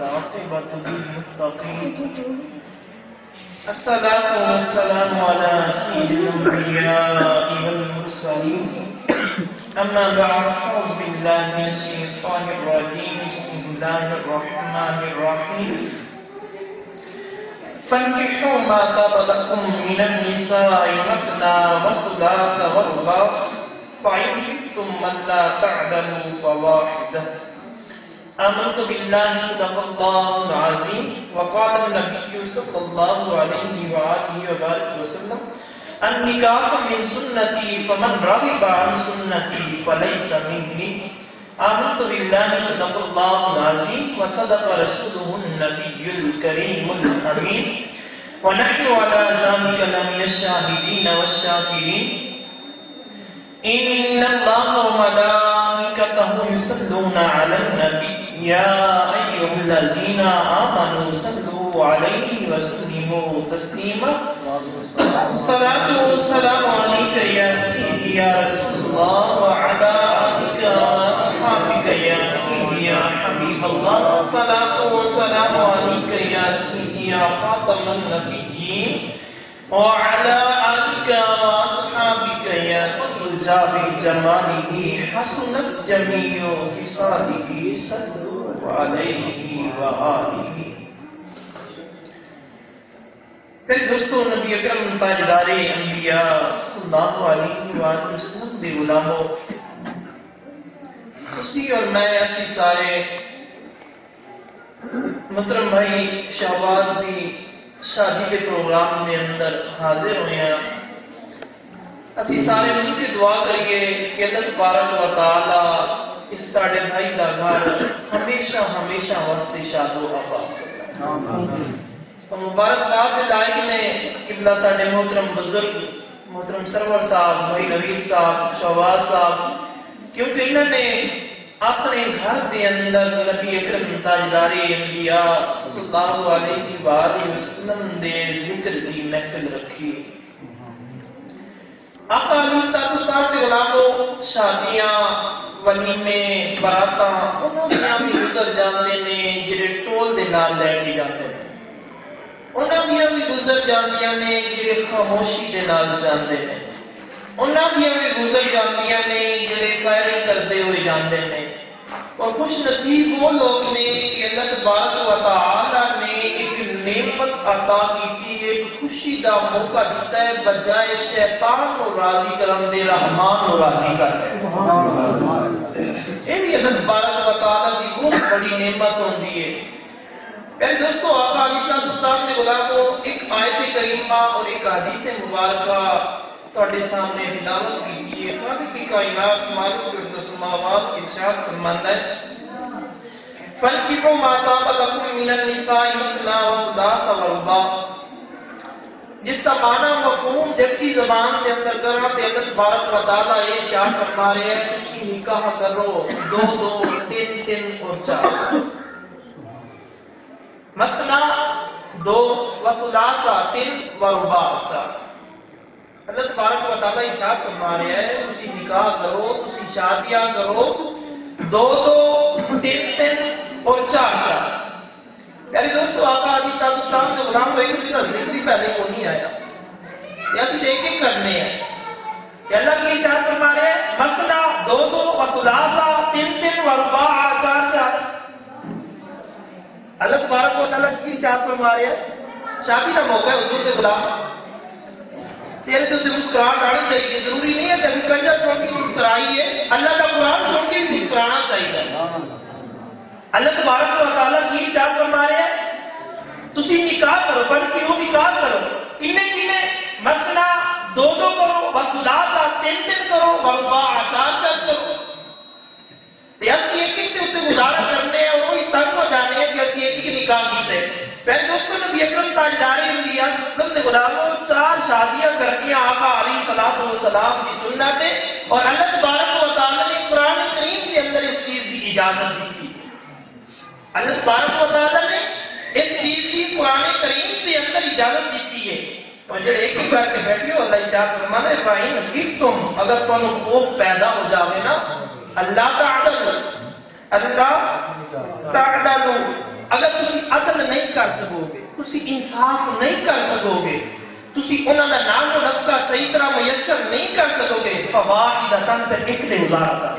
والعاقبة للمتقين. الصلاة والسلام على سيد الأنبياء والمرسلين. أما بعد، أعوذ بالله من الشيطان الرجيم. بسم الله الرحمن الرحيم. فانكحوا ما طاب لكم من النساء مثنى وثلاث ورباع فإن خفتم ألا تعدلوا فواحدة. آمنت بالله صدق الله العظيم. وقال النبي صلى الله عليه وآله وبارك وسلم: النکاح من سنتی فمن رغب عن سنتی فلیس منی. آمنت بالله صدق الله العظيم وصدق رسوله النبي الكريم الأمين ونحن على ذلك لمن الشاهدين والشاكرين. إن الله وملائكته يصلون على النبي يا أيها الذين آمنوا صلوا عليه وسلموا تسليما. الصلاة والسلام عليك يا سيدي يا رسول الله وعلى آلك وأصحابك يا سيدي يا حبيب الله. الصلاة والسلام عليك يا سيدي يا خاتم النبيين وعلى آلك وأصحابك يا سيدي بجماله حسنت جميع خصاله صلوا عليه وآله. پھر دوستو، نبی اکرم تاجدار انبیاء صلی اللہ علیہ وآلہ وسلم دے غلاموں، اسی اور میں اسی سارے محترم بھائی شہباز دی شادی کے پروگرام دے اندر حاضر ہوئے ہیں. اسی سارے مل کے دعا کریے کہ اللہ تبارک و تعالی اس ساڑے بھائی دا گھر ہمیشہ ہمیشہ واسطے شاد و آباد کرے. مبارکباد کے لائق نے قبلہ ساڈے محترم بزرگ محترم سرور صاحب، بھائی نوید صاحب، شہباز صاحب، کیونکہ انہوں نے اپنے گھر دے اندر نبی اکرم تاجدار انبیاء صلی اللہ علیہ وآلہ وسلم دے ذکر کی محفل رکھی. آقا علیہ السلام کے غلاموں، شادیاں، ولیمے، براتاں انہوں نے بھی گزر جاندے نے جڑے ٹول دے نال لے کے جاندے نے. انہاں دیاں بھی گزر جاندیاں نے جڑے خاموشی دے نال جاندے نے. انہاں دیاں بھی گزر جاندیاں نے جڑے خیر کردے ہوئے جاندے نے. اور خوش نصیب وہ لوگ نے کہ اللہ تبارک و تعالی نے ایک نعمت عطا کی، ایک خوشی دا موقع دیتا ہے بجائے شیطان کو راضی کرن دے رحمان کو راضی کرتے ہیں. یہ بھی اللہ تبارک و تعالی کی بہت بڑی نعمت ہوتی ہے. میرے دوستو، آقا علیہ السلام نے غلاموں ایک آیت کریمہ اور ایک حدیث مبارکہ تواڈے سامنے تلاوت کی ہے. خالق کی کائنات مالک السماوات ارشاد فرماتا ہے: فَانكِحُوا مَا طَابَ لَكُم مِّنَ النِّسَاءِ مَثْنَىٰ وَثُلَاثَ وَرُبَاعَ. جس کا معنی مفہوم جبکہ زبان کے اندر کرنا تے اللہ تبارک و تعالیٰ یہ ارشاد فرما رہے ہیں تسی نکاح کرو 2 2 3 3 اور 4. مثنا 2 وثلاث 3 ورباع 4. اللہ تبارک و تعالیٰ ارشاد فرما رہے ہیں تسی نکاح کرو، تسی شادیاں کرو 2 2 3 3 اور 4 4. پیارے دوستو، آقا علیہ السلام کے غلام ہوئے کہ جنہا ذکر ہی پہلے کو نہیں آیا یا تو ایک ایک کرنے ہیں کہ اللہ کی ارشاد فرما رہے ہیں مثنا 2 2 وثلاث 3 3 ورباع 4 4. اللہ تبارک و تعالیٰ کی ارشاد فرما رہے ہیں شادی کا موقع ہے حضور کے غلام، تیرے تو مسکراہٹ آنی چاہیے. ضروری نہیں ہے کبھی کنجر چھوڑ کے مسکرائی ہے، اللہ کا قرآن چھوڑ کے بھی مسکرانا چاہیے. اللہ تبارک و تعالیٰ کی ارشاد فرما رہے ہیں تسی نکاح کرو، پر کیوں نکاح کرو؟ کنے مثنا 2 2 کرو، وثلاث 3 3 کرو، ورباع 4 4 کرو. اسی ایک ایک تے گزارا کرنے ہیں اور وہی تنگ ہو جانے ہیں کہ اسی ایک ایک نکاح کیتے. پہلے دوستوں، نبی اکرم تاجدار انبیاء صلی اللہ علیہ وسلم نے غلاموں 4 شادیاں کرنیاں آقا علیہ السلام کی سنت ہے. اور اللہ تبارک و تعالیٰ نے قرآن کریم کے اندر اس چیز کی اجازت دی تھی. اللہ تبارک و تعالیٰ نے اس چیز کی قرآن کریم کے اندر اجازت دیتی ہے. اور جڑے ایک ہی کر کے بیٹھے ہو، اللہ ارشاد فرماتا ہے فَإِنْ خِفْتُمْ، اگر تمہیں خوف پیدا ہو جاوے نا، اللہ تعدلوا اگر تسی عدل نہیں کر سکو گے، تسی انصاف نہیں کر سکو گے، تسی انہاں دا نام و نفقہ صحیح طرح میسر نہیں کر سکو گے، فواحدۃ پھر ایک دے گزارا کر،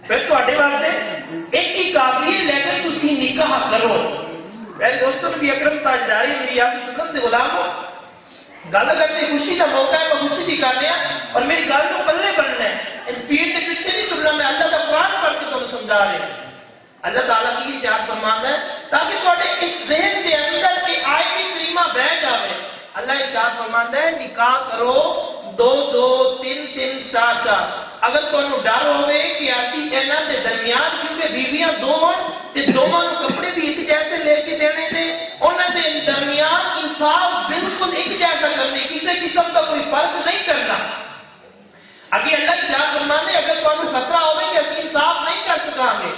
پھر تواڈے واسطے ایک ہی کافی ہے، لیکن تسی نکاح کرو۔ میرے دوستوں، نبی اکرم تاجدار میری آس وسلم دے غلاموں، گل کرتے خوشی کا موقع ہے، میں خوشی کی کرنے اور میری گل کو پلے بننا ہے، اس پیڑ کے پیچھے نہیں سننا، میں اللہ کا قرآن پڑھ کے تمہیں سمجھا رہے ہیں۔ اللہ تعالیٰ کی ارشاد فرماتا ہے تاکہ تھوڑے اس ذہن کے اندر کی آیت کریمہ بہ جاوے۔ اللہ ارشاد فرماتا ہے نکاح کرو 2 2 3 3 4 4۔ اگر تمہیں ڈر ہوئے کہ ایسی اینا دے درمیان کیونکہ بیویاں دو ہوں تے دونوں کپڑے بھی ایک جیسے لے کے دینے تھے، انہوں دے درمیان انصاف بالکل ایک جیسا کرنے، کسی قسم کا کوئی فرق نہیں کرنا۔ اگے اللہ ارشاد فرماتا ہے اگر تمہیں خطرہ ہوئے کہ اسی انصاف نہیں کر سکیں گے،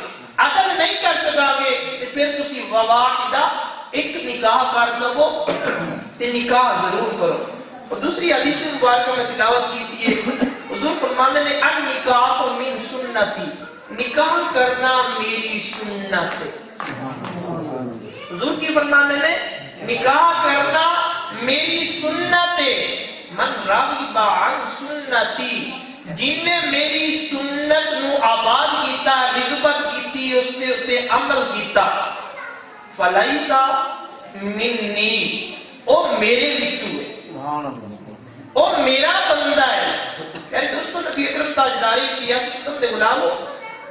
عدل نہیں کر سکیں گے، تو پھر تسی واحدہ ایک نکاح کر لو تے نکاح ضرور کرو۔ اور دوسری حدیث مبارکہ میں تلاوت کی تھی، حضور فرماتے ہیں النکاح من سنتی، نکاح کرنا میری سنت ہے۔ حضور کی فرماتے ہیں نکاح کرنا میری سنت ہے، من رغب عن سنتی، جن نے میری سنت نو آباد کیتا، رغبت کیتی، اس پہ عمل کیتا، فلیسا منی، او میرے وچوں ہے، او میرا بندہ ہے۔ یعنی دوستوں، نبی اکرم تاجدار کی سنت دے غلاموں،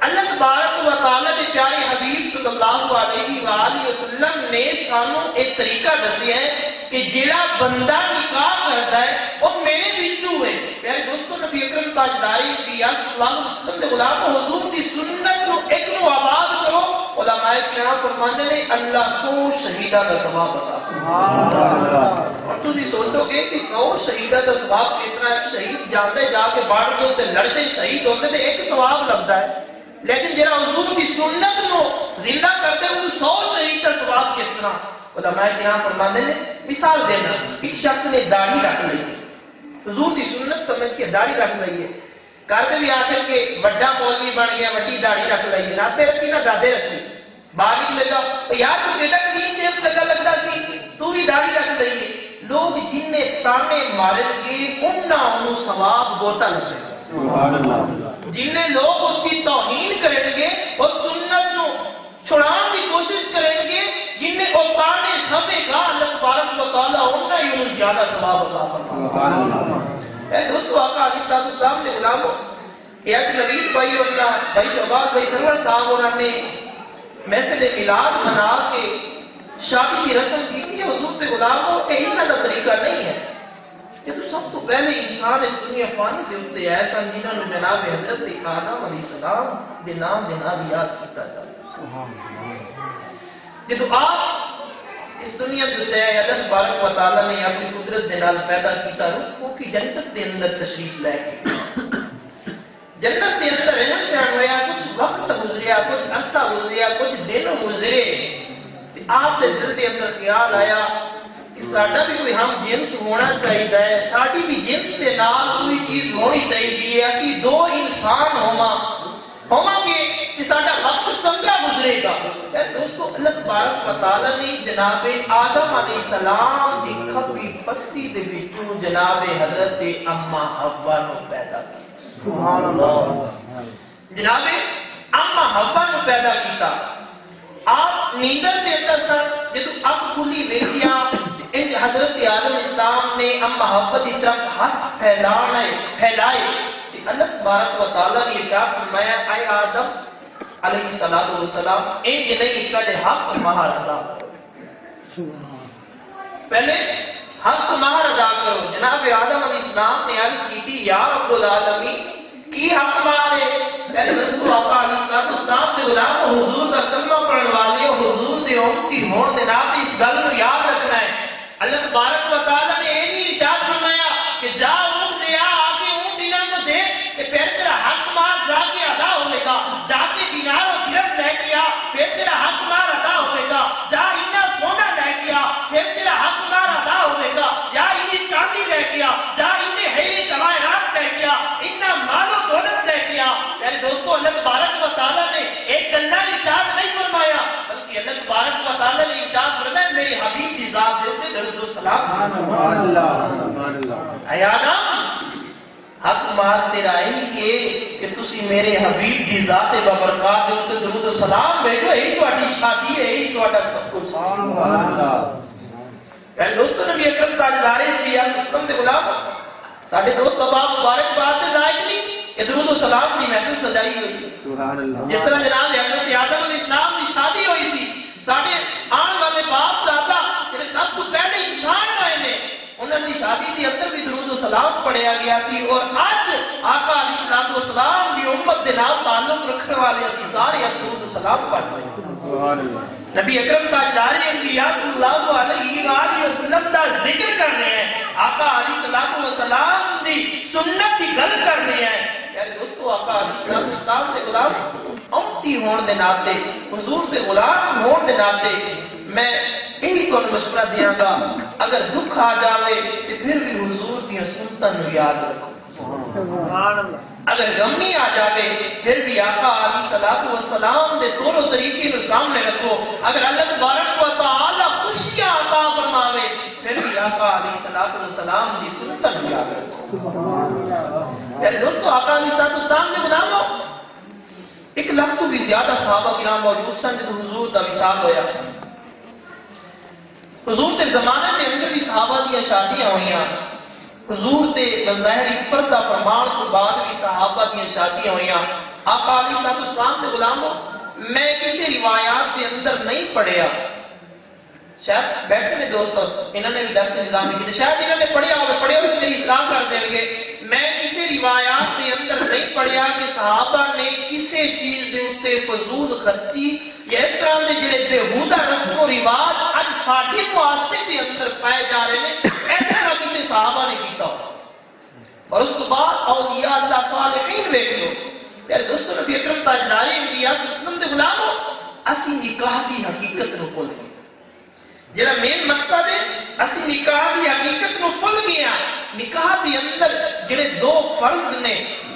اللہ تبارک و تعالیٰ دے پیارے حبیب صلی اللہ علیہ وآلہ وسلم نے سانوں ایک طریقہ دسیا ہے کہ جڑا بندہ نکاح کرتا ہے وہ میرے وچوں ہے۔ پیارے دوستوں، نبی اکرم تاجدار کی صلی اللہ علیہ وسلم دے غلاموں، حضور کی سنت نو ایک نو آباد کرو۔ علماء کرام فرماتے ہیں اللہ 100 شہیداں دا ثواب عطا فرمائے۔ اور تسی سوچو گے کہ 100 شہیداں دا ثواب کس طرح؟ ایک شہید جاندے جا کے باڑ دے تے لڑتے شہید ہوتے تے ایک ثواب لگتا ہے، لیکن جڑا حضور کی سنت نو زندہ کرتے ہیں 100 شہید کا ثواب کس طرح؟ علماء کرام فرماتے ہیں مثال دینا، ایک شخص نے داڑھی رکھ لی، حضور کی سنت سمجھ کے داڑھی رکھ لی ہے، کرتے بھی آخر کے وڈا مولوی بن گیا، وڈی داڑھی رکھ لی، ناتے رکھی نہ دادے رکھی، باہر نکلے گا یار تو بیٹا کلین شیپ چنگا لگتا سی، تو بھی داڑھی رکھ لی ہے۔ لوگ جن نے تانے مارن گے انہوں ثواب بہتا لگے گا، جن نے لوگ اس کی توہین کریں گے اور سنت نو چھڑان کی کوشش کریں گے، جن نے وہ تانے سمے گا اللہ تبارک و تعالیٰ انہوں ہی انہوں زیادہ ثواب عطا فرمائے۔ اے دوستو، آقا علیہ السلام نے غلاموں، یہ کہ نوید بھائی اور بھائی شہباز بھائی سرور صاحب اور نے محفل میلاد منا کے شادی کی رسم کی تھی۔ حضور کے غلاموں یہی نہ طریقہ نہیں ہے کہ تو سب تو پہلے انسان اس دنیا فانی دے ہوتے ایسا جنہوں نے جناب حضرت آدم علیہ السلام دے نام دے نام یاد کیتا جائے۔ جب آپ اس دنیا جو تے اللہ تبارک و تعالیٰ نے اپنی قدرت دے نال پیدا کیتا روح کی جنت دے اندر تشریف لے کے جنت دے اندر رہن شان ہویا، کچھ وقت گزریا، کچھ عرصہ گزریا، کچھ دن گزرے، آپ کے دل کے اندر خیال آیا کہ ساڈا بھی کوئی ہم جنس ہونا چاہیے، ساڈی بھی جنس کے نال کوئی چیز ہونی چاہیے، اسی دو انسان ہوواں گے کہ ساڈا وقت سمجھا گزرے گا۔ دوستو، اللہ تبارک و تعالیٰ نے جناب آدم علیہ السلام کی کھپی پستی دے وچوں جناب حضرت اما حوا نو پیدا کیا۔ سبحان اللہ۔ جناب اما حوا نو پیدا کیتا، آپ نیندر دے اندر سن، جدو اک کھلی ویکھیا انج حضرت آدم اسلام نے اما حوا دی طرف ہاتھ پھیلائے، اللہ تبارک و تعالیٰ نے ارشاد فرمایا اے آدم علیہ السلام انج نہیں کدے حق مہار ادا کرو، پہلے حق مہار ادا کرو۔ جناب آدم علیہ السلام نے عرض کی تھی یا رب العالمین کی حق مہار ہے؟ پہلے رسول آقا علیہ السلام کے غلام حضور کا کلمہ پڑھنے والے حضور دے امتی ہون دے ناتے اس گل کو یاد رکھنا ہے۔ اللہ تبارک و تعالیٰ نے یہ نہیں ارشاد فرمایا کہ جا اونٹ دے آگے اونٹ دینار میں دے کہ پھر تیرا حق مار جا کے ادا ہوئے گا، جا کے دینار و درہم لے کیا پھر تیرا حق مار ادا ہوئے گا، جا اتنا سونا لے کیا پھر تیرا حق مار ادا ہوئے گا، یا اتنی چاندی لے کیا، جا اتنے ہیرے جواہرات لے کیا، اتنا مال و دولت لے کیا۔ میرے دوستو، اللہ تبارک و تعالیٰ نے ایک گلا ارشاد نہیں فرمایا کی اللہ تبارک و تعالی نے ارشاد فرمایا میرے حبیب کی ذات دے اوپر درود و سلام اے آدم حق مار تیرا ہے کہ تسی میرے حبیب کی ذات بابرکات دے اوپر درود و سلام بھیجو یہی تہاڈی شادی ہے یہی تہاڈا سب کچھ سبحان اللہ اے دوستو نبی اکرم تاجدار انبیاء اسلام دے غلام ساڈے دوست اباب مبارک بات دے لائق نہیں کہ درود و سلام دی محفل سجائی ہوئی سبحان اللہ جس طرح جناب حضرت آدم علیہ السلام کی شادی ہوئی تھی ساڈے آن والے باپ دادا جڑے سب تو پہلے انسان ہوئے نے انہوں نے شادی کے اندر بھی درود و سلام پڑھیا گیا سی اور اج آقا علیہ الصلوۃ والسلام دی امت دے نال تعلق رکھنے والے اسی سارے درود و سلام پڑھ رہے ہیں سبحان اللہ نبی اکرم تاجدار انبیاء صلی اللہ علیہ وآلہ وسلم دا ذکر کر رہے ہیں آقا علیہ الصلوۃ والسلام دی سنت دی گل کر رہے ہیں یار دوستو آقا علیہ الصلوۃ والسلام دے غلام امتی ہون دے ناطے حضور دے غلام ہون دے ناطے میں یہی کو مشورہ دیاں گا اگر دکھ آ جاوے تو پھر بھی حضور کی سنتاں نوں یاد رکھو سبحان اللہ اگر غمی آ جاوے پھر بھی آقا علیہ الصلوۃ والسلام دے طور و طریقے کو سامنے رکھو اگر اللہ تبارک و تعالی خوشیاں عطا فرماوے پھر بھی آقا علیہ الصلوۃ والسلام دی سنتاں نوں یاد رکھو سبحان اللہ یعنی دوستو آقا علیہ الصلوۃ والسلام نے بناؤ 1 لاکھ تو بھی زیادہ صحابہ کرام موجود سن جب حضور دا وصال ہویا حضور کے زمانے میں اندر بھی صحابہ دیا شادیاں ہوئیاں حضور کے بظاہری پردہ فرمان کو بعد بھی صحابہ دیا شادیاں ہوئیاں آقا علیہ الصلوۃ والسلام کے غلاموں میں کسی روایات کے اندر نہیں پڑھیا شاید بیٹھے نے دوستو انہوں نے بھی درس نظامی کی شاید انہوں نے پڑھیا ہوئے میری اصلاح کر دیں گے میں کسی روایات کے اندر نہیں پڑھیا کہ صحابہ نے کسی چیز دے اوپر فضول خرچی یا اس طرح کے جڑے بےہودہ رسم و رواج اج ساڈے معاشرے کے اندر پائے جا رہے ہیں ایسا طرح کسی صحابہ نے کیتا ہو اور اس کے بعد اولیاء اللہ صالحین دیکھ لو یار دوستو نبی اکرم تاجدار انبیاء وسلم دے غلامو اسی نکاح کی حقیقت نو بھول گئے جڑا مین مقصد ہے اسی نکاح کی حقیقت نو بھول گیا نکاح کے اندر جڑے 2 فرض نے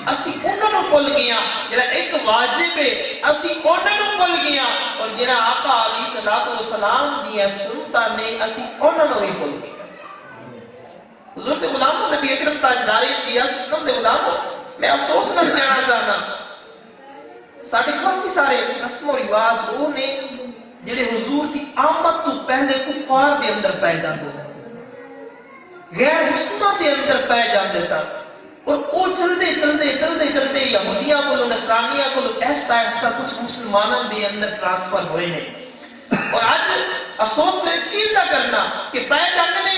اسی انہاں نو بھول گیا جڑا ایک واجب ہے اسی انہاں نو بھول گیا اور جڑا آقا علیہ الصلوۃ والسلام دی سنتاں نے اسی انہاں نو بھی بھول گیا حضور کے غلاموں نبی اکرم تاجدار انبیاء وسلم دے غلاموں میں افسوس نہ کہنا چاہنا ساڈے کافی سارے رسم و رواج وہ نے جڑے حضور کی آمد تو پہلے کفار دے اندر پائے جاندے سن غیر مسلماں دے اندر پائے جاندے سن اور وہ چلتے یہودیاں کو نصرانیاں کو ایسا کچھ مسلمانوں دے اندر ٹرانسفر ہوئے ہیں اور آج افسوس میں اس چیز کا کرنا کہ پائے جاندے نے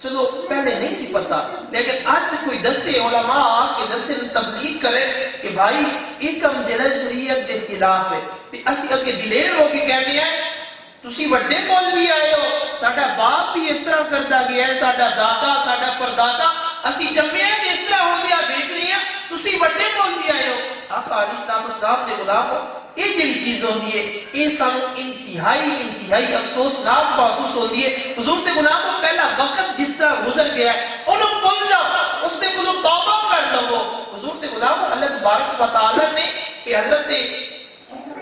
چلو پہلے نہیں سی پتا لیکن آج کوئی دسے علماء کہ دسے تبلیغ کرے کہ بھائی ایک کم جڑا شریعت کے خلاف ہے اسی اگے دلیر ہو کے کہنے ہیں تسی وڈے مولوی آئے ہو ساڈا باپ بھی اس طرح کرتا گیا ہے ساڈا دادا ساڈا پردادا اسی جمعے تے اس طرح ہو گیا دیکھ رہے ہیں تسی وڈے مولوی آئے ہو آقا علیہ السلام صاحب دے غلاموں یہ جڑی چیز ہوندی ہے یہ سانو انتہائی افسوسناک محسوس ہوتی ہے حضور دے غلاموں پہلا وقت جس طرح گزر گیا ہے انہوں بھول جاؤ اس پہ کلو توبہ کر لو حضور دے غلاموں اللہ تبارک و تعالی نے کہ حضرت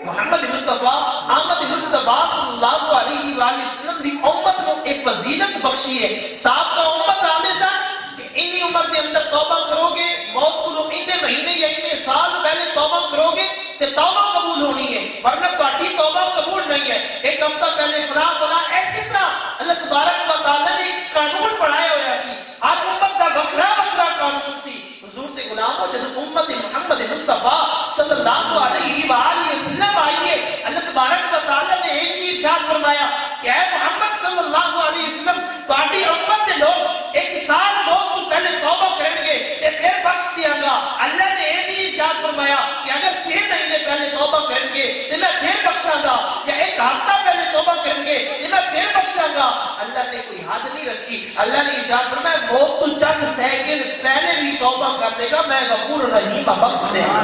محمد مصطفیٰ احمد مصطفیٰ صلی اللہ علیہ وآلہ وسلم دی امت کو ایک فضیلت بخشی ہے صاحب کا امت آنے سن کہ انی عمر کے اندر توبہ کرو گے موت کو اتنے مہینے یا اتنے سال پہلے توبہ کرو گے کہ توبہ قبول ہونی ہے ورنہ پارٹی توبہ قبول نہیں ہے ایک ہفتہ پہلے فلاں ایسی طرح اللہ تبارک و تعالی نے ایک قانون بنایا ہوا سی آج امت کا وکھرا قانون سی حضور کے غلاموں جب امت محمد مصطفیٰ صلی اللہ علیہ وآلہ وسلم آئیے اللہ تبارک و تعالی نے ایک ہی ارشاد فرمایا کہ اے محمد صلی اللہ علیہ وسلم تہاڈی امت کے لوگ 1 سال موت تو پہلے توبہ کریں گے تے پھر بخش دیا گا اللہ نے ایک ہی ارشاد فرمایا کہ اگر 6 مہینے پہلے توبہ کریں گے تے میں پھر بخشاں گا یا 1 ہفتہ پہلے توبہ کریں گے تے میں پھر بخشاں گا اللہ نے کوئی حد نہیں رکھی اللہ نے ارشاد فرمایا موت تو چند سیکنڈ پہلے بھی توبہ کر دے گا میں غفور رحیم بخش دے گا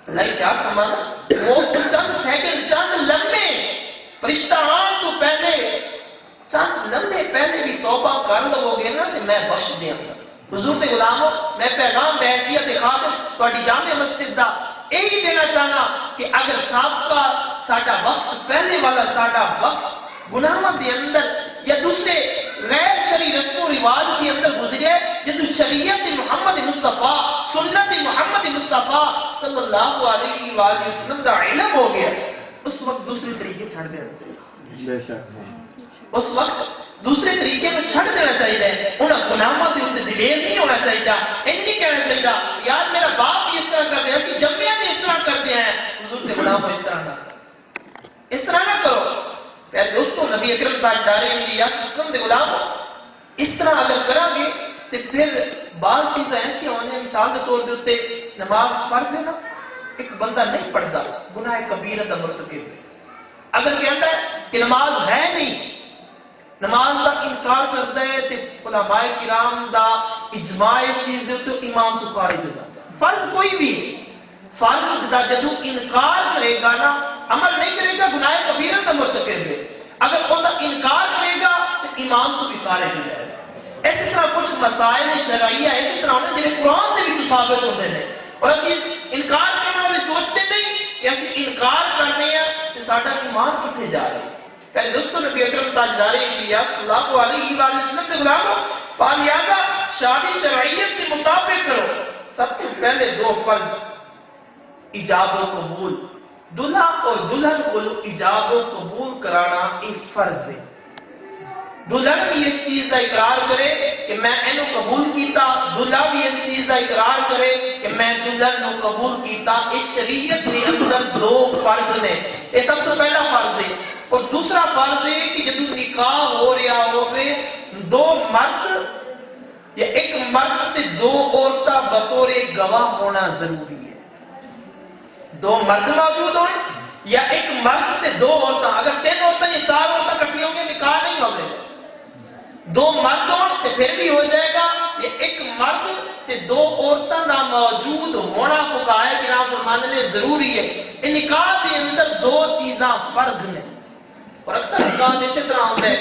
اللہ ارشاد فرمانا موت تو چند سیکنڈ چند لمحے فرشتہ آن تو پہلے چند لمحے پہلے بھی توبہ کر لو گے نا تو میں بخش دیا گا حضور دے غلاموں میں پیغام بحیثیت خادم تہاڈی جامع مسجد دا یہی دینا چاہنا کہ اگر سابقہ ساڈا وقت پہلے والا ساڈا وقت گناہاں دے اندر یا دوسرے غیر شرعی رسم و رواج کے اندر گزرے جدو شریعت محمد مصطفیٰ سنت محمد مصطفیٰ صلی اللہ علیہ وآلہ وسلم کا علم ہو گیا اس وقت دوسرے طریقے چھڑ دینا چاہیے اس وقت دوسرے طریقے میں چھڑ دینا چاہیے انہیں گناہوں کے اوپر دلیر نہیں ہونا چاہیے انج نہیں کہنا چاہیے یار میرا باپ بھی اس طرح کر دیا اسی جمعیاں بھی اس طرح کرتے ہیں حضور کے گناہوں اس طرح نہ کرو اس طرح نہ کرو پیارے دوستو نبی اکرم تاجدار انبیاء سسلم دے غلام اس طرح اگر کرا گے تو پھر بعض چیزیں ایسی ہونے ہیں مثال کے طور پہ نماز فرض ہے نا ایک بندہ نہیں پڑھتا گناہ کبیرہ دا مرتکب ہے اگر کہتا ہے کہ نماز ہے نہیں نماز کا انکار کرتا ہے تو علماء کرام دا اجماع اس چیز دے تو امام تو خارج ہو جاتا ہے فرض کوئی بھی فرض دا جدو انکار کرے گا نا عمل نہیں کرے گا گناہ کبیرہ کا مرتکب ہے اگر وہ انکار کرے گا تو امام تو بھی خارج ہو جائے گا اسی طرح کچھ مسائل شرعیہ اسی طرح ہونے جنہیں قرآن سے بھی ثابت ہوتے ہیں اور اسی انکار کرنے والے سوچتے نہیں کہ اسی انکار کرنے ہیں کہ ساڈا ایمان کتنے جا رہے ہیں پہلے دوستوں نبی اکرم تاجدار انبیاء صلی اللہ علیہ وآلہ وسلم کے غلاموں لہذا شادی شرعیت کے مطابق کرو سب سے پہلے دو فرض ایجاب و قبول دلہا اور دلہن کو ایجاب و قبول کرانا ایک فرض ہے دلہن بھی اس چیز کا اقرار کرے کہ میں اینو قبول کیتا دلہا بھی اس چیز کا اقرار کرے کہ میں دلہن نو قبول کیتا اس شریعت کے اندر دو فرض نے یہ سب سے پہلا فرض ہے اور دوسرا فرض ہے کہ جب نکاح ہو رہا ہوئے دو مرد یا ایک مرد سے دو عورتیں بطور گواہ ہونا ضروری ہے دو مرد موجود ہوئے یا ایک مرد سے دو عورتیں اگر تین عورتیں یا چار عورتیں کٹھی ہوں گے نکاح نہیں ہوگے دو مرد ہوں تو پھر بھی ہو جائے گا یا ایک مرد سے دو عورتیں نہ موجود ہونا فقہائے کرام فرمانے میں ضروری ہے ان نکاح کے اندر دو چیزاں فرض ہیں اور اکثر نکاح اسی طرح ہوتا ہے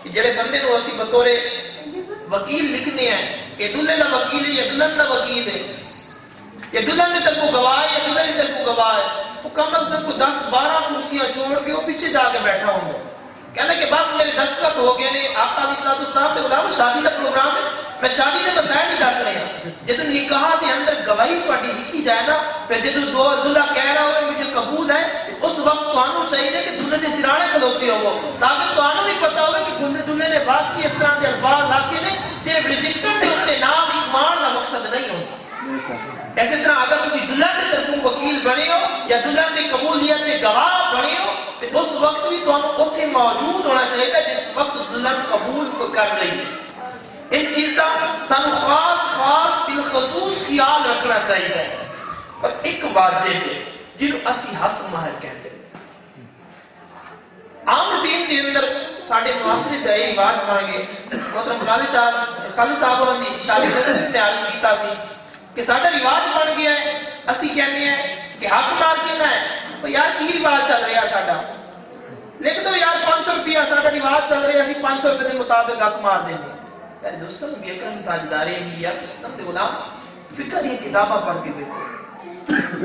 کہ جڑے بندے کو اسی بطور وکیل لکھنے ہیں کہ دلہن کا وکیل ہے یا دلہن کا وکیل ہے یا دلہن نے تک کو گواہ ہے یا دلہن نے تک کو گواہ ہے وہ کم از کم کو 10-12 کرسیاں چھوڑ کے وہ پیچھے جا کے بیٹھا ہوں گے کہنا کہ بس میرے دستخط ہو گئے نے آپ علیہ السلام نے بولا شادی کا پروگرام ہے میں شادی کے مسائل نہیں دس رہا ہوں جب نکاح کے اندر گواہی تھوڑی لکھی جائے نا پھر جب دو دلہا کہہ رہا ہوئے مجھے قبول ہے اس وقت تمہیں چاہیے کہ دلہے کے سرانے کھلوتے ہو تاکہ تمہیں بھی پتا ہو کہ دلہے نے بات کی اس طرح کے الفاظ لاکے نے صرف رجسٹر کے اتنے نام لکھوان کا مقصد نہیں ہوتا ایسے طرح اگر تم دلہن کے طرف وکیل بنے ہو یا دلہن کی قبولیت کے گواہ بنے ہو تو اس وقت بھی تمہیں اتنے موجود ہونا چاہیے گا جس وقت دلہن قبول کر رہی ہے اس چیز کا سانو خاص بالخصوص خیال رکھنا چاہیے اور ایک واجب ہے جنہوں اسی حق مہر کہتے ہیں عام دین کے اندر ساڑھے معاشرے سے یہ رواج بن گئے مطلب خالد صاحب انہوں نے شادی میں عرض کیتا سی کہ ساڑھا رواج بن گیا ہے اسی کہتے ہیں کہ حق مار کینا ہے تو یار کی رواج چل رہا ہے ساڑھا لیکن تو یار 500 روپیہ ساڑھا رواج چل رہا ہے اسی 500 روپے کے مطابق حق مار دیں گے پہلے دوستوں نبی اکرم تاجدار انبیاء سسٹم کے غلام فقہ دی کتاباں پڑھ کے دیکھو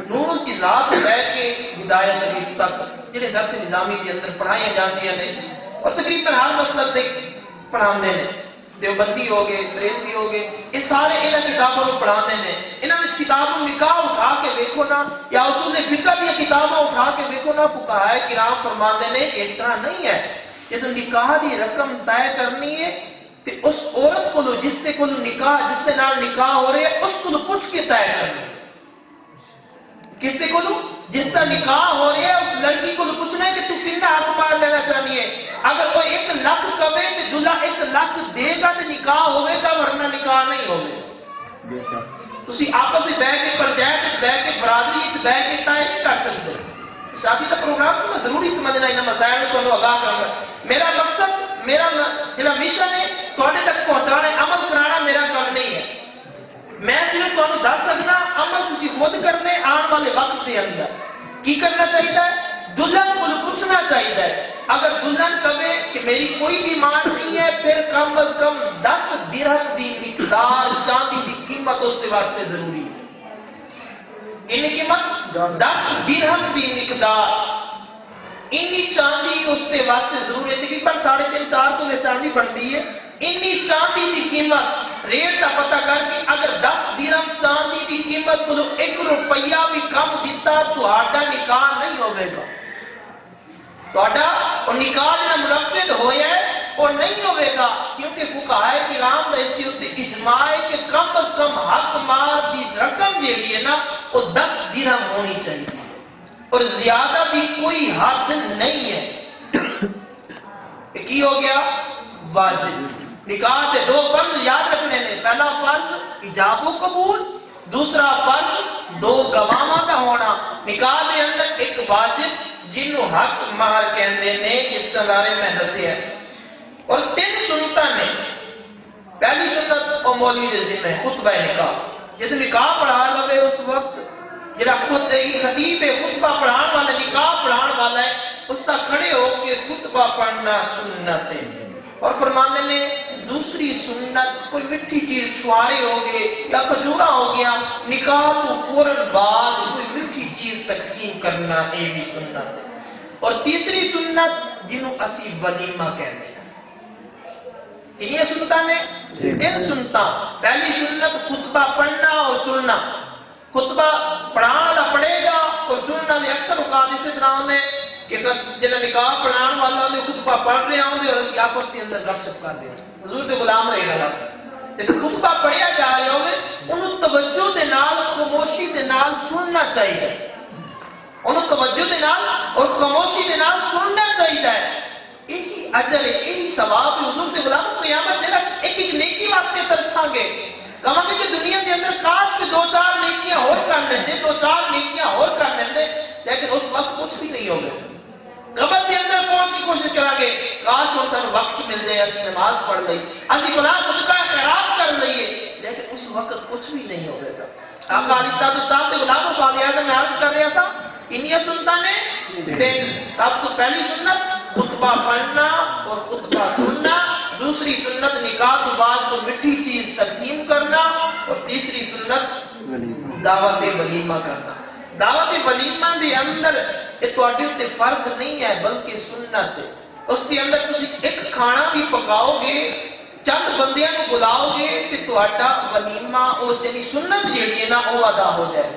نور کی ذات بیٹھ کے ہدایت شریف تک جڑے درس نظامی کے اندر پڑھائیاں جاتی ہیں اور تقریباً ہر مسلک سے پڑھانے ہیں دیوبندی ہو گئے بریلوی ہو گئے یہ سارے انہاں کتابوں کو پڑھاتے ہیں انہاں وچ کتابوں نکاح اٹھا کے دیکھو نا یا اصول فقہ دی کتابیں اٹھا کے دیکھو نا فقہائے کرام فرماتے ہیں کہ اس طرح نہیں ہے جب نکاح دی رقم طے کرنی ہے کہ اس عورت کو جس سے کو نکاح جس سے نال نکاح ہو رہے ہیں اس کو پوچھ کے طے کرنی کس سے کو جس کا نکاح ہو رہا ہے اس لڑکی کو پوچھنا ہے کہ تو کتنا حق مار لینا چاہیے اگر وہ 1 لاکھ کمے تو دلہا 1 لاکھ دے گا تو نکاح ہوئے گا ورنہ نکاح نہیں ہوئے تسی آپس سے بیٹھ کے پرجیت بیٹھ کے برادری بیٹھ کے طے نہیں کر سکتے شادی کا پروگرام سے میں ضروری سمجھنا ان مسائل کو آگاہ کرنا میرا مقصد میرا جڑا مشن ہے تھوڑے تک پہنچانا عمل کرانا میرا کام نہیں ہے میں صرف تمہیں دس سکنا عمل تھی خود کرنے آنے والے وقت کے اندر کی کرنا چاہیے دلہن کو پوچھنا چاہیے اگر دلہن کہے کہ میری کوئی ڈیمانڈ نہیں ہے پھر کم از کم 10 درہم دی مقدار چاندی کی قیمت اس کے واسطے ضروری ہے ان قیمت 10 درہم دی مقدار انی چاندی اس کے واسطے ضرور ہے تقریباً 3.5-4 تو چاندی بنتی ہے انی چاندی کی قیمت ریٹ کا پتہ کر کے اگر 10 درہم چاندی کی قیمت کو 1 روپیہ بھی کم دیتا تو آڈا نکاح نہیں ہوئے گا تو آڈا اور نکاح جنہ منعقد ہویا ہے اور نہیں ہوئے گا کیونکہ فقہائے کرام دا اس کی ہوتی اجماع ہے کہ کم از کم حق مار دی رقم دے لیے نا وہ 10 درہم ہونی چاہیے اور زیادہ بھی کوئی حد نہیں ہے کی ہو گیا واجب نکاح سے 2 فرض یاد رکھنے نے پہلا فرض ایجاب و قبول دوسرا فرض 2 گواہاں کا ہونا نکاح کے اندر ایک واجب جنہوں حق مہر کہندے نے اس بارے میں دسے ہے اور 3 سنتاں نے پہلی سنت اور مولوی دے ذمہ خطبہ نکاح جب نکاح پڑھا لوے اس وقت جڑا خود خطیب ہے خطبہ پڑھان والا نکاح پڑھان والا ہے اس کا کھڑے ہو کے خطبہ پڑھنا سنت ہے اور فرمانے نے دوسری سنت کوئی مٹھی چیز چھوارے ہو گئے یا کھجورا ہو گیا نکاح تو فوراً بعد کوئی مٹھی چیز تقسیم کرنا یہ بھی سنت ہے اور تیسری سنت جنہوں اسی ولیمہ کہتے ہیں کنیاں سنتاں نے 3 سنتاں پہلی سنت خطبہ پڑھنا اور سننا خطبہ پڑھانا پڑے گا اور سننا نے اکثر اوقات اس طرح ہونے کہ جنہاں نکاح پڑھان والا نے خطبہ پڑھ رہے ہوں اور اسی آپس کے اندر گپ شپ کر دیں حضور دے غلام رہے گا جب خطبہ پڑھیا جا رہے ہوئے انہوں توجہ دے نال خاموشی دے نال سننا چاہیے انہوں توجہ دے نال اور خاموشی دے نال سننا چاہیے یہی اجر ہے یہی ثواب ہے حضور دے غلام قیامت دے ایک نیکی واسطے ترساں گے کہاں کہ دنیا کے اندر کاش کے 2-4 نیکیاں اور کر لیتے 2-4 نیکیاں اور کر لیتے لیکن اس وقت کچھ بھی نہیں ہوگا قبر کے اندر پہنچ کی کوشش کرا گے کاش اور سن وقت مل جائے اسی نماز پڑھ لئی اسی فلاں صدقہ خیرات کر لئیے لیکن اس وقت کچھ بھی نہیں ہوگا آقا علیہ السلام کے غلام کو پا دیا میں عرض کر رہا تھا انہی سنتا نے سب تو پہلی سنت خطبہ پڑھنا اور خطبہ سننا دوسری سنت نکاح کے بعد کو مٹھی چیز تقسیم کرنا اور تیسری سنت دعوت ولیمہ کرنا دعوت ولیمہ دے اندر یہ تواڈے تے فرض نہیں ہے بلکہ سنت ہے اس کے اندر تسی ایک کھانا بھی پکاؤ گے چند بندیاں کو بلاؤ گے تے تواڈا ولیمہ اس یعنی سنت جیڑی ہے نا وہ ادا ہو جائے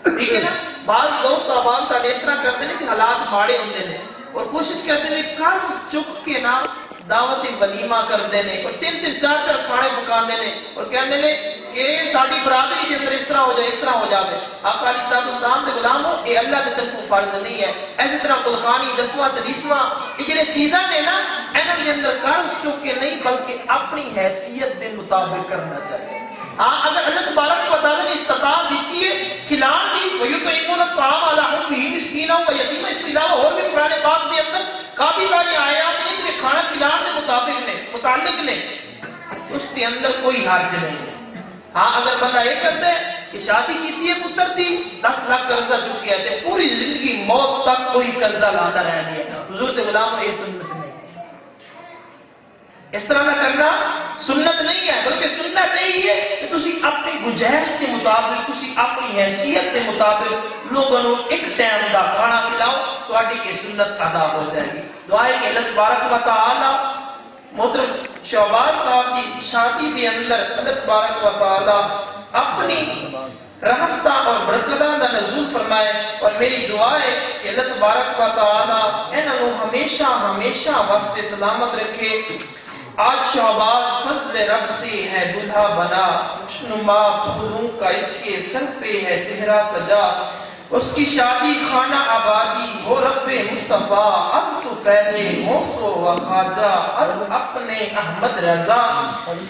ٹھیک ہے نا بعض دوست احباب ساڈے اس طرح کرتے ہیں کہ حالات ماڑے ہوندے نے اور کوشش کرتے ہیں قرض چک کے نا دعوت ولیمہ کرتے ہیں اور 3-4 کھانے پکانے ہیں اور کہتے ہیں کہ ساری برادری کے اندر اس طرح ہو جائے اس طرح ہو جائے آقا علیہ السلام کے غلام ہو یہ اللہ کے طرف فرض نہیں ہے اسی طرح قلخانی دسواں تریسواں یہ جڑے چیزاں نے نا انہاں کے اندر قرض چک کے نہیں بلکہ اپنی حیثیت کے مطابق کرنا چاہیے ہاں اگر اللہ تبارک و تعالیٰ نے استطاعت دیتی ہے کھلان دی وَيُطْعِمُونَ الطَّعَامَ عَلَىٰ حُبِّهِ مِسْكِينًا وَيَتِيمًا اس کے علاوہ اور بھی قرآن پاک کے اندر کافی ساری آیات ہیں کہ کھانا کھلان کے مطابق نے متعلق نے اس کے اندر کوئی حرج نہیں ہے ہاں اگر بندہ یہ کرتا ہے کہ شادی کیتی ہے پتر دی 10 لاکھ قرضہ چک گیا تھے پوری زندگی موت تک کوئی قرضہ لاتا رہ گیا حضور سے غلام یہ سنت نہیں اس طرح نہ کرنا سنت نہیں ہے بلکہ سنت یہی ہے کہ تسی اپنی گنجائش کے مطابق تسی اپنی حیثیت کے مطابق لوگوں کو ایک ٹائم دا کھانا کھلاؤ تو آٹی کی سنت ادا ہو جائے گی دعائے کہ اللہ تبارک و تعالی محترم شعبان صاحب کی شادی کے اندر اللہ تبارک و تعالی اپنی رحمتہ اور برکتہ دا نزول فرمائے اور میری دعا ہے کہ اللہ تبارک و تعالی انہوں ہمیشہ ہمیشہ واسطے سلامت رکھے آج شہباز فضل رب سے ہے دلہا بنا خوشنما پھولوں کا اس کے سر پہ ہے صحرا سجا اس کی شادی خانہ آبادی ہو رب مصطفیٰ از تو پہلے موسو و خواجہ از اپنے احمد رضا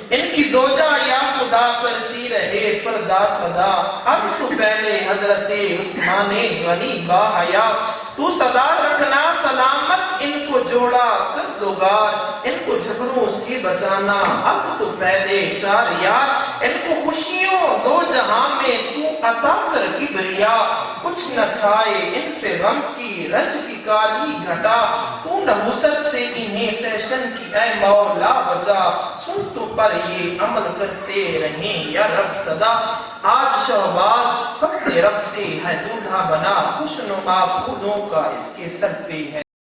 ان کی زوجہ یا خدا کرتی رہے پردہ صدا از تو پہلے حضرت عثمان غنی با حیا تو صدا رکھنا سلامت ان کو جوڑا کر دو گار، ان کو جھگڑوں سے بچانا عرض تو پہلے چار یار، ان کو خوشیوں دو جہاں میں تو عطا کر کبریا، کچھ نہ چھائے ان پہ غم کی رنج کی کالی گھٹا، تو نحوست سے انہیں فیشن کی اے مولا بچا، سن تو پر یہ عمل کرتے رہیں یا رب صدا، آج شہباز فضل رب سے ہے دولہا بنا، خوش نما پھولوں کا اس کے سر پہ ہے